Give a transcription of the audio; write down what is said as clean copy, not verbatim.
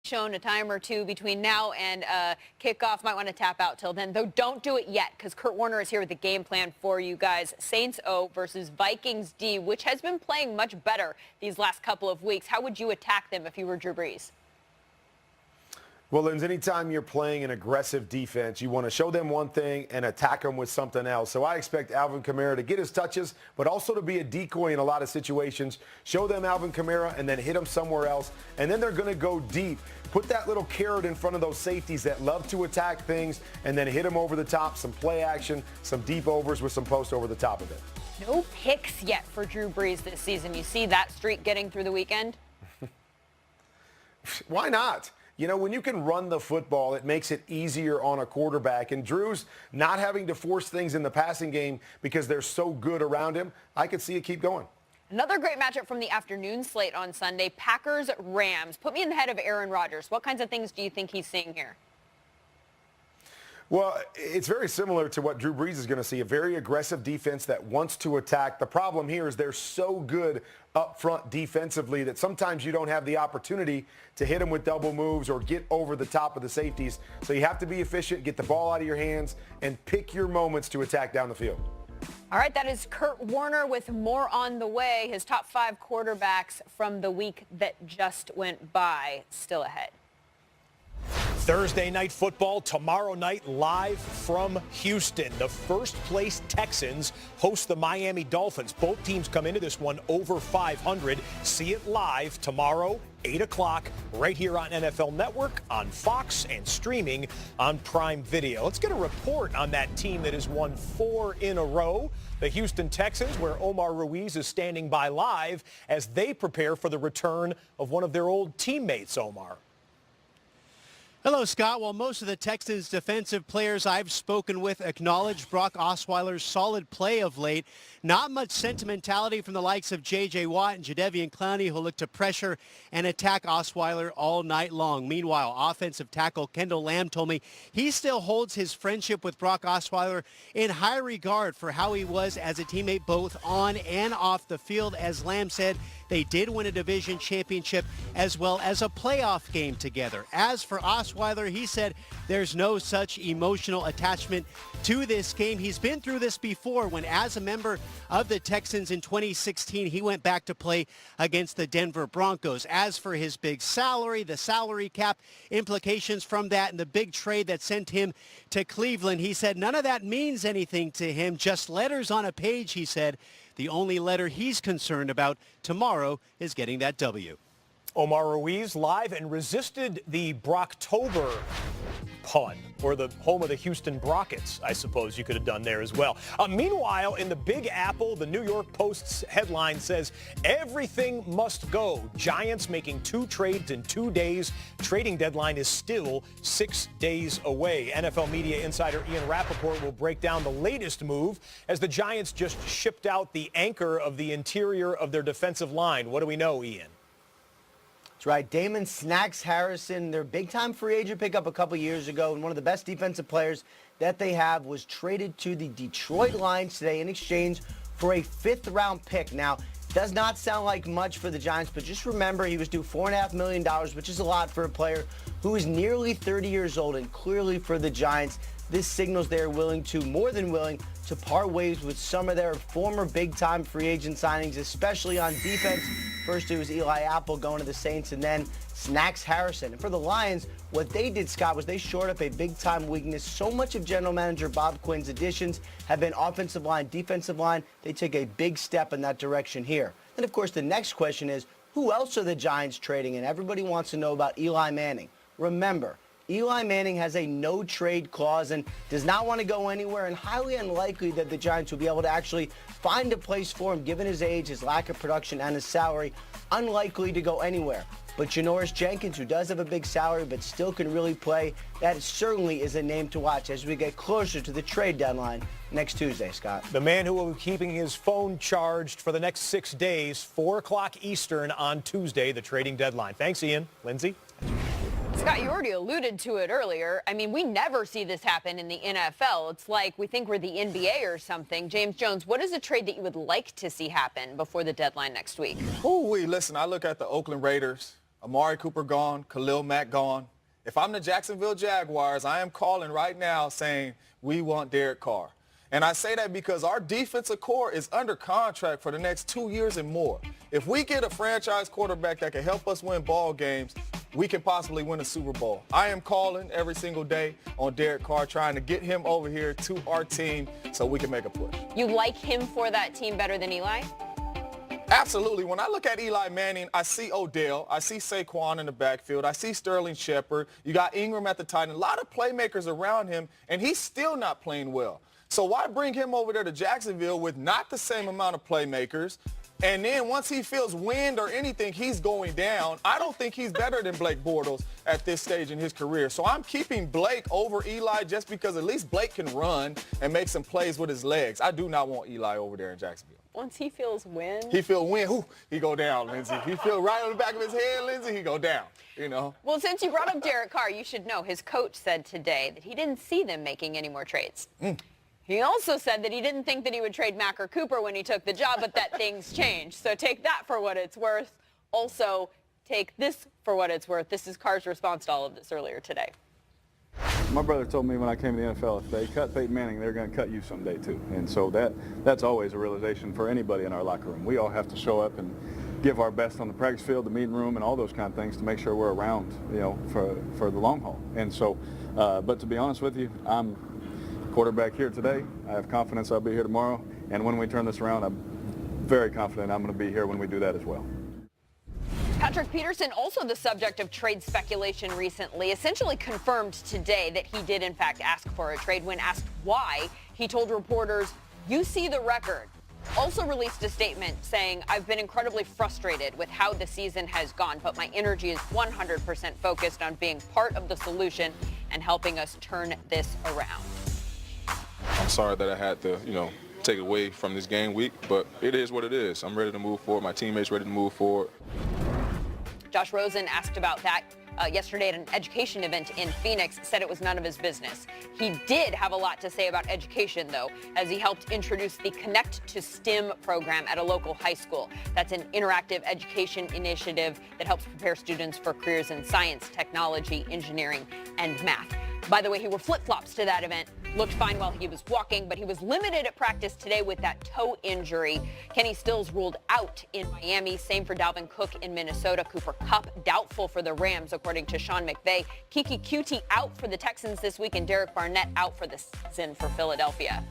shown a time or two between now and kickoff. Might want to tap out till then, though don't do it yet, because Kurt Warner is here with the game plan for you guys. Saints O versus Vikings D, which has been playing much better these last couple of weeks. How would you attack them if you were Drew Brees? Well, Linz, anytime you're playing an aggressive defense, you want to show them one thing and attack them with something else. So I expect Alvin Kamara to get his touches, but also to be a decoy in a lot of situations. Show them Alvin Kamara and then hit them somewhere else. And then they're going to go deep. Put that little carrot in front of those safeties that love to attack things and then hit them over the top. Some play action, some deep overs with some post over the top of it. No picks yet for Drew Brees this season. You see that streak getting through the weekend? Why not? You know, when you can run the football, it makes it easier on a quarterback. And Drew's not having to force things in the passing game because they're so good around him. I could see it keep going. Another great matchup from the afternoon slate on Sunday, Packers-Rams. Put me in the head of Aaron Rodgers. What kinds of things do you think he's seeing here? Well, it's very similar to what Drew Brees is going to see, a very aggressive defense that wants to attack. The problem here is they're so good up front defensively that sometimes you don't have the opportunity to hit them with double moves or get over the top of the safeties. So you have to be efficient, get the ball out of your hands, and pick your moments to attack down the field. All right, that is Kurt Warner with more on the way. His top 5 quarterbacks from the week that just went by still ahead. Thursday night football tomorrow night live from Houston. The first place Texans host the Miami Dolphins. Both teams come into this one over 500. See it live tomorrow, 8 o'clock, right here on NFL Network, on Fox, and streaming on Prime Video. Let's get a report on that team that has won 4 in a row. The Houston Texans, where Omar Ruiz is standing by live as they prepare for the return of one of their old teammates, Omar. Hello, Scott. Well, most of the Texans defensive players I've spoken with acknowledge Brock Osweiler's solid play of late. Not much sentimentality from the likes of J.J. Watt and Jadeveon Clowney, who look to pressure and attack Osweiler all night long. Meanwhile, offensive tackle Kendall Lamb told me he still holds his friendship with Brock Osweiler in high regard for how he was as a teammate both on and off the field. As Lamb said, they did win a division championship as well as a playoff game together. As for Osweiler, he said there's no such emotional attachment to this game. He's been through this before when, as a member of the Texans in 2016, he went back to play against the Denver Broncos. As for his big salary, the salary cap implications from that and the big trade that sent him to Cleveland, he said none of that means anything to him, just letters on a page, he said. The only letter he's concerned about tomorrow is getting that W. Omar Ruiz live and resisted the Brocktober pun, or the home of the Houston Brockets, I suppose you could have done there as well. Meanwhile, in the Big Apple, the New York Post's headline says, everything must go. Giants making 2 trades in 2 days. Trading deadline is still 6 days away. NFL media insider Ian Rappaport will break down the latest move as the Giants just shipped out the anchor of the interior of their defensive line. What do we know, Ian? That's right. Damon Snacks Harrison, their big-time free agent pickup a couple years ago, and one of the best defensive players that they have, was traded to the Detroit Lions today in exchange for a 5th-round pick. Now, does not sound like much for the Giants, but just remember he was due $4.5 million, which is a lot for a player who is nearly 30 years old, and clearly for the Giants, this signals they're more than willing to part ways with some of their former big-time free agent signings, especially on defense. First, it was Eli Apple going to the Saints, and then Snacks Harrison. And for the Lions, what they did, Scott, was they shored up a big-time weakness. So much of general manager Bob Quinn's additions have been offensive line, defensive line. They took a big step in that direction here. And, of course, the next question is, who else are the Giants trading? And everybody wants to know about Eli Manning. Remember, Eli Manning has a no-trade clause and does not want to go anywhere, and highly unlikely that the Giants will be able to actually find a place for him given his age, his lack of production, and his salary. Unlikely to go anywhere. But Janoris Jenkins, who does have a big salary but still can really play, that certainly is a name to watch as we get closer to the trade deadline next Tuesday, Scott. The man who will be keeping his phone charged for the next 6 days, 4 o'clock Eastern on Tuesday, the trading deadline. Thanks, Ian. Lindsay? Scott, you already alluded to it earlier. I mean, we never see this happen in the NFL. It's like we think we're the NBA or something. James Jones, what is a trade that you would like to see happen before the deadline next week? Ooh, listen, I look at the Oakland Raiders. Amari Cooper gone, Khalil Mack gone. If I'm the Jacksonville Jaguars, I am calling right now saying we want Derek Carr. And I say that because our defensive core is under contract for the next 2 years and more. If we get a franchise quarterback that can help us win ball games, we can possibly win a Super Bowl. I am calling every single day on Derek Carr, trying to get him over here to our team so we can make a push. You like him for that team better than Eli? Absolutely. When I look at Eli Manning, I see Odell. I see Saquon in the backfield. I see Sterling Shepard. You got Ingram at the tight end. A lot of playmakers around him, and he's still not playing well. So why bring him over there to Jacksonville with not the same amount of playmakers? And then once he feels wind or anything, he's going down. I don't think he's better than Blake Bortles at this stage in his career. So I'm keeping Blake over Eli just because at least Blake can run and make some plays with his legs. I do not want Eli over there in Jacksonville. Once he feels wind? He feel wind, whoo, he go down, Lindsay. He feel right on the back of his head, Lindsay, he go down, you know. Well, since you brought up Derek Carr, you should know his coach said today that he didn't see them making any more trades. He also said that he didn't think that he would trade Mack or Cooper when he took the job, but that things changed. So take that for what it's worth. Also, take this for what it's worth. This is Carr's response to all of this earlier today. My brother told me when I came to the NFL, if they cut Peyton Manning, they're going to cut you someday too. And so that's always a realization for anybody in our locker room. We all have to show up and give our best on the practice field, the meeting room, and all those kind of things to make sure we're around, you know, for the long haul. And so, but to be honest with you, I'm quarterback here today. I have confidence I'll be here tomorrow. And when we turn this around, I'm very confident I'm going to be here when we do that as well. Patrick Peterson, also the subject of trade speculation recently, essentially confirmed today that he did in fact ask for a trade. When asked why, he told reporters, "You see the record." Also released a statement saying, "I've been incredibly frustrated with how the season has gone, but my energy is 100% focused on being part of the solution and helping us turn this around." I'm sorry that I had to, take away from this game week, but it is what it is. I'm ready to move forward. My teammates ready to move forward. Josh Rosen asked about that yesterday at an education event in Phoenix, said it was none of his business. He did have a lot to say about education, though, as he helped introduce the Connect to STEM program at a local high school. That's an interactive education initiative that helps prepare students for careers in science, technology, engineering, and math. By the way, he wore flip-flops to that event, looked fine while he was walking, but he was limited at practice today with that toe injury. Kenny Stills ruled out in Miami. Same for Dalvin Cook in Minnesota. Cooper Kupp doubtful for the Rams, according to Sean McVay. Kiki Cutie out for the Texans this week, and Derek Barnett out for the season for Philadelphia.